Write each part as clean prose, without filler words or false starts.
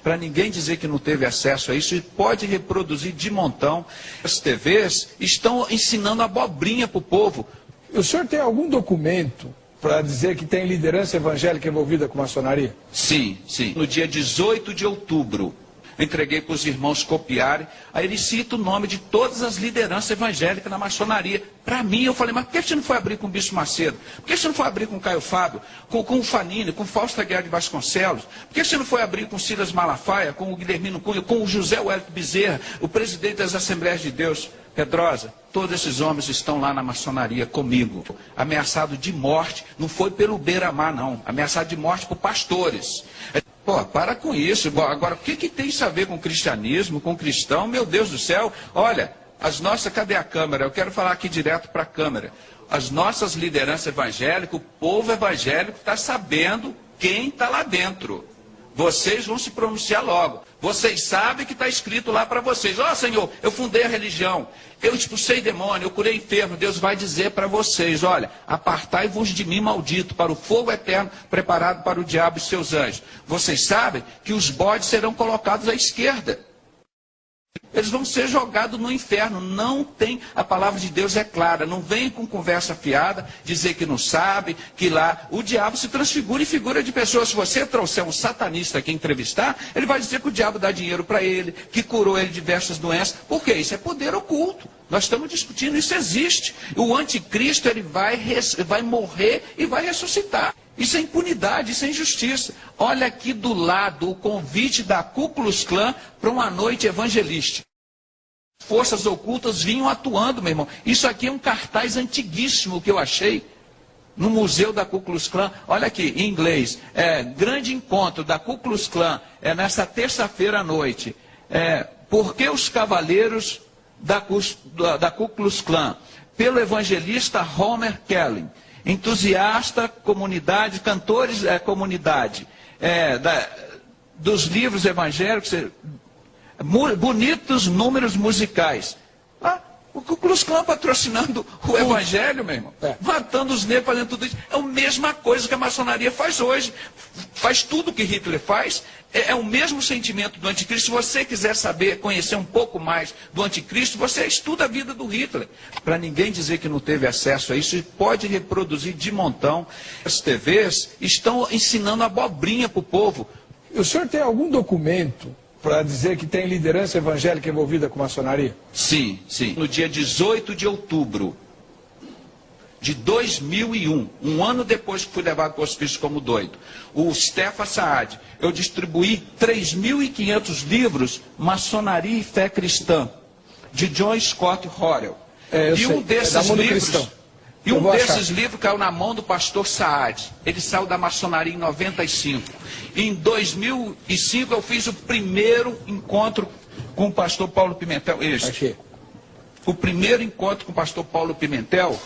para ninguém dizer que não teve acesso a isso, e pode reproduzir de montão. As TVs estão ensinando abobrinha para o povo. O senhor tem algum documento para dizer que tem liderança evangélica envolvida com maçonaria? Sim, sim. No dia 18 de outubro, entreguei para os irmãos copiarem, aí ele cita o nome de todas as lideranças evangélicas na maçonaria. Para mim, eu falei, mas por que você não foi abrir com o Bispo Macedo? Por que você não foi abrir com o Caio Fábio, com o Fanini, com o Fausto Aguiar de Vasconcelos? Por que você não foi abrir com o Silas Malafaia, com o Guilhermino Cunha, com o José Wellington Bezerra, o presidente das Assembleias de Deus? Pedrosa, todos esses homens estão lá na maçonaria comigo, ameaçado de morte, não foi pelo beira-mar não, ameaçado de morte por pastores. Pô, para com isso. Agora, o que tem isso a ver com cristianismo, com cristão? Meu Deus do céu, olha, cadê a câmera? Eu quero falar aqui direto para a câmera. As nossas lideranças evangélicas, o povo evangélico está sabendo quem está lá dentro. Vocês vão se pronunciar logo. Vocês sabem que está escrito lá para vocês. Ó, Senhor, eu fundei a religião, eu expulsei demônio, eu curei enfermo. Deus vai dizer para vocês, olha, apartai-vos de mim, maldito, para o fogo eterno preparado para o diabo e seus anjos. Vocês sabem que os bodes serão colocados à esquerda. Eles vão ser jogados no inferno. Não tem, a palavra de Deus é clara. Não vem com conversa fiada, dizer que não sabe, que lá o diabo se transfigura em figura de pessoas. Se você trouxer um satanista aqui entrevistar, ele vai dizer que o diabo dá dinheiro para ele, que curou ele de diversas doenças. Por quê? Isso é poder oculto. Nós estamos discutindo, isso existe. O anticristo, ele vai morrer e vai ressuscitar. Isso é impunidade, isso é injustiça. Olha aqui do lado o convite da Ku Klux Klan para uma noite evangelística. Forças ocultas vinham atuando, meu irmão. Isso aqui é um cartaz antiguíssimo que eu achei no museu da Ku Klux Klan. Olha aqui, em inglês. Grande encontro da Ku Klux Klan, nessa terça-feira à noite. Por que os cavaleiros da Ku Klux Klan? Pelo evangelista Homer Kelly. Entusiasta, comunidade, cantores, comunidade, dos livros evangélicos, bonitos números musicais. O Ku Klux Klan patrocinando o evangelho, meu irmão, matando os negros, fazendo tudo isso. É a mesma coisa que a maçonaria faz hoje. Faz tudo o que Hitler faz. É o mesmo sentimento do anticristo. Se você quiser saber, conhecer um pouco mais do anticristo, você estuda a vida do Hitler. Para ninguém dizer que não teve acesso a isso, e pode reproduzir de montão. As TVs estão ensinando abobrinha para o povo. O senhor tem algum documento para dizer que tem liderança evangélica envolvida com maçonaria? Sim, sim. No dia 18 de outubro de 2001, um ano depois que fui levado para o hospício como doido, o Stefan Saad, eu distribuí 3.500 livros, Maçonaria e Fé Cristã, de John Scott Horrell. E um desses livros caiu na mão do pastor Saad. Ele saiu da maçonaria em 95. Em 2005 eu fiz o primeiro encontro com o pastor Paulo Pimentel. O primeiro encontro com o pastor Paulo Pimentel,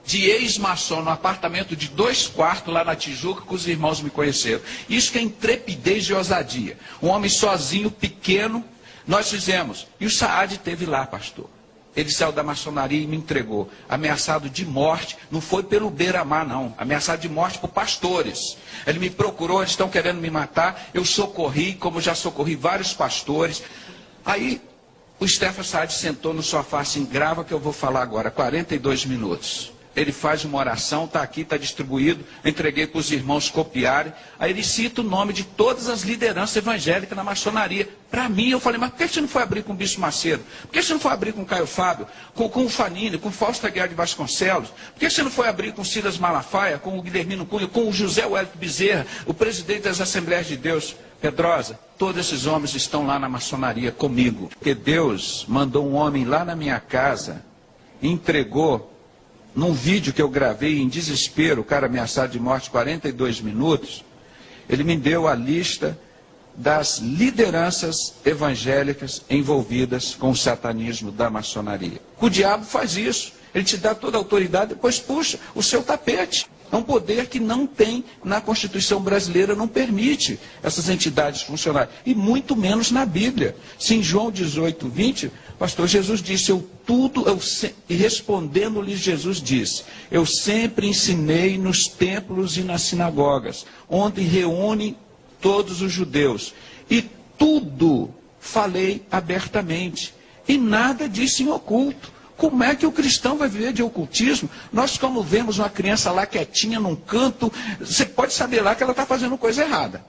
de ex-maçom, no apartamento de 2 quartos lá na Tijuca, que os irmãos me conheceram. Isso que é intrepidez e ousadia. Um homem sozinho, pequeno, nós fizemos. E o Saad esteve lá, pastor. Ele saiu da maçonaria e me entregou, ameaçado de morte. Não foi pelo beira-mar, não. Ameaçado de morte por pastores. Ele me procurou, eles estão querendo me matar. Eu socorri, como já socorri vários pastores. Aí o Stefan Saad sentou no sofá assim, grava que eu vou falar agora, 42 minutos. Ele faz uma oração, está aqui, está distribuído, entreguei para os irmãos copiarem. Aí ele cita o nome de todas as lideranças evangélicas na maçonaria. Para mim, eu falei, mas por que você não foi abrir com o Bispo Macedo? Por que você não foi abrir com o Caio Fábio, com o Fanini, com o Fausto Aguiar de Vasconcelos? Por que você não foi abrir com o Silas Malafaia, com o Guilhermino Cunha, com o José Wellington Bezerra, o presidente das Assembleias de Deus? Pedrosa, todos esses homens estão lá na maçonaria comigo. Porque Deus mandou um homem lá na minha casa, entregou, num vídeo que eu gravei em desespero, o cara ameaçado de morte, 42 minutos, ele me deu a lista das lideranças evangélicas envolvidas com o satanismo da maçonaria. O diabo faz isso, ele te dá toda a autoridade, depois puxa o seu tapete. É um poder que não tem na Constituição brasileira, não permite essas entidades funcionarem. E muito menos na Bíblia. Se em João 18, 20, pastor Jesus disse, e respondendo-lhes Jesus disse, eu sempre ensinei nos templos e nas sinagogas, onde reúnem todos os judeus. E tudo falei abertamente. E nada disse em oculto. Como é que o cristão vai viver de ocultismo? Nós, como vemos uma criança lá quietinha num canto, você pode saber lá que ela está fazendo coisa errada.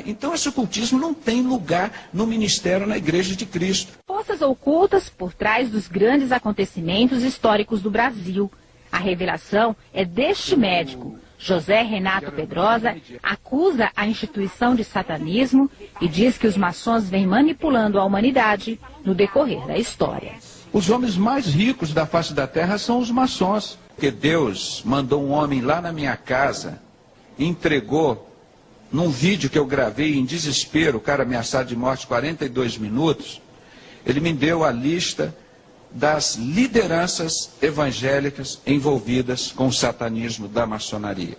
Então esse ocultismo não tem lugar no ministério, na igreja de Cristo. Forças ocultas por trás dos grandes acontecimentos históricos do Brasil. A revelação é deste médico. José Renato Pedrosa acusa a instituição de satanismo e diz que os maçons vêm manipulando a humanidade no decorrer da história. Os homens mais ricos da face da terra são os maçons. Porque Deus mandou um homem lá na minha casa e entregou, num vídeo que eu gravei em desespero, o cara ameaçado de morte 42 minutos, ele me deu a lista das lideranças evangélicas envolvidas com o satanismo da maçonaria.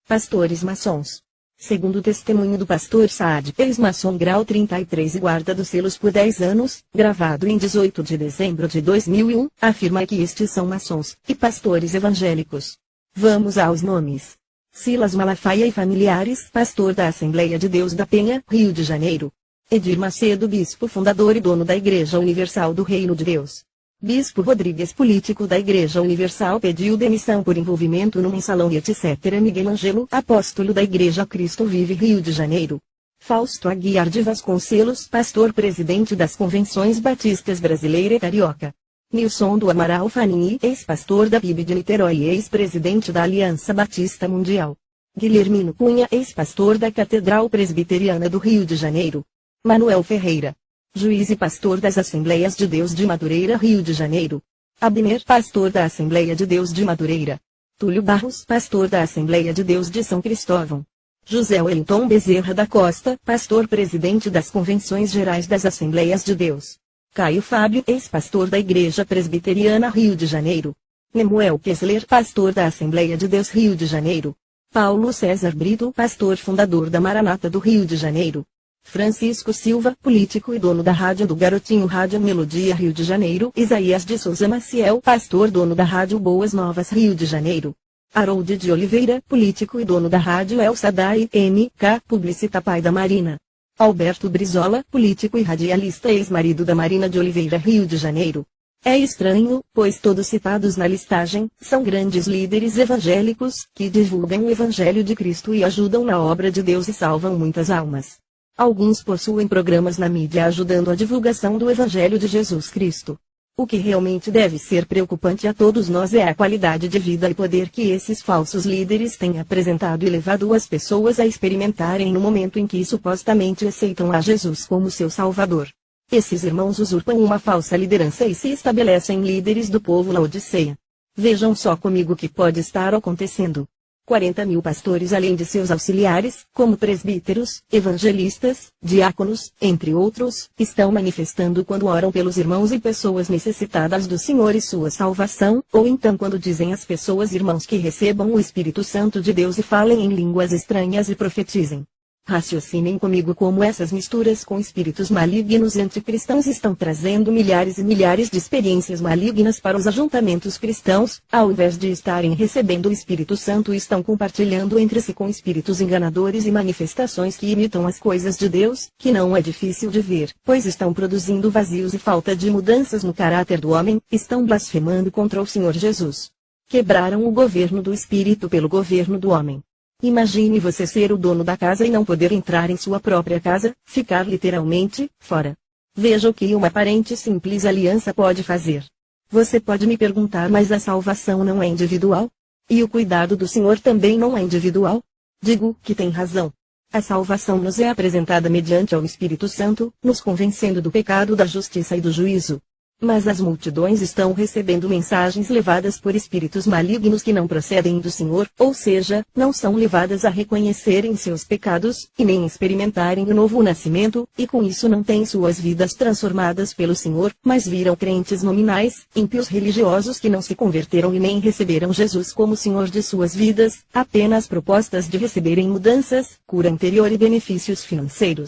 Pastores maçons. Segundo o testemunho do pastor Saad, ex-maçom grau 33 e guarda dos selos por 10 anos, gravado em 18 de dezembro de 2001, afirma que estes são maçons e pastores evangélicos. Vamos aos nomes. Silas Malafaia e familiares, pastor da Assembleia de Deus da Penha, Rio de Janeiro. Edir Macedo, bispo fundador e dono da Igreja Universal do Reino de Deus. Bispo Rodrigues, político da Igreja Universal, pediu demissão por envolvimento num mensalão e etc. Miguel Ângelo, apóstolo da Igreja Cristo Vive, Rio de Janeiro. Fausto Aguiar de Vasconcelos, pastor presidente das Convenções Batistas Brasileira e Carioca. Nilson do Amaral Fanini, ex-pastor da PIB de Niterói e ex-presidente da Aliança Batista Mundial. Guilhermino Cunha, ex-pastor da Catedral Presbiteriana do Rio de Janeiro. Manuel Ferreira, juiz e pastor das Assembleias de Deus de Madureira, Rio de Janeiro. Abner, pastor da Assembleia de Deus de Madureira. Túlio Barros, pastor da Assembleia de Deus de São Cristóvão. José Wellington Bezerra da Costa, pastor presidente das Convenções Gerais das Assembleias de Deus. Caio Fábio, ex-pastor da Igreja Presbiteriana, Rio de Janeiro. Nemuel Kessler, pastor da Assembleia de Deus, Rio de Janeiro. Paulo César Brito, pastor fundador da Maranata do Rio de Janeiro. Francisco Silva, político e dono da Rádio do Garotinho Rádio Melodia, Rio de Janeiro. Isaías de Souza Maciel, pastor, dono da Rádio Boas Novas, Rio de Janeiro. Harold de Oliveira, político e dono da Rádio El Sadai, MK, publicita pai da Marina. Alberto Brizola, político e radialista, ex-marido da Marina de Oliveira, Rio de Janeiro. É estranho, pois todos citados na listagem, são grandes líderes evangélicos, que divulgam o Evangelho de Cristo e ajudam na obra de Deus e salvam muitas almas. Alguns possuem programas na mídia ajudando a divulgação do Evangelho de Jesus Cristo. O que realmente deve ser preocupante a todos nós é a qualidade de vida e poder que esses falsos líderes têm apresentado e levado as pessoas a experimentarem no momento em que supostamente aceitam a Jesus como seu Salvador. Esses irmãos usurpam uma falsa liderança e se estabelecem líderes do povo Laodiceia. Vejam só comigo o que pode estar acontecendo. 40.000 pastores além de seus auxiliares, como presbíteros, evangelistas, diáconos, entre outros, estão manifestando quando oram pelos irmãos e pessoas necessitadas do Senhor e sua salvação, ou então quando dizem às pessoas irmãos que recebam o Espírito Santo de Deus e falem em línguas estranhas e profetizem. Raciocinem comigo como essas misturas com espíritos malignos anticristãos estão trazendo milhares e milhares de experiências malignas para os ajuntamentos cristãos, ao invés de estarem recebendo o Espírito Santo, estão compartilhando entre si com espíritos enganadores e manifestações que imitam as coisas de Deus, que não é difícil de ver, pois estão produzindo vazios e falta de mudanças no caráter do homem, estão blasfemando contra o Senhor Jesus. Quebraram o governo do Espírito pelo governo do homem. Imagine você ser o dono da casa e não poder entrar em sua própria casa, ficar literalmente fora. Veja o que uma aparente simples aliança pode fazer. Você pode me perguntar, mas a salvação não é individual? E o cuidado do Senhor também não é individual? Digo que tem razão. A salvação nos é apresentada mediante ao Espírito Santo, nos convencendo do pecado, da justiça e do juízo. Mas as multidões estão recebendo mensagens levadas por espíritos malignos que não procedem do Senhor, ou seja, não são levadas a reconhecerem seus pecados, e nem experimentarem o novo nascimento, e com isso não têm suas vidas transformadas pelo Senhor, mas viram crentes nominais, ímpios religiosos que não se converteram e nem receberam Jesus como Senhor de suas vidas, apenas propostas de receberem mudanças, cura interior e benefícios financeiros.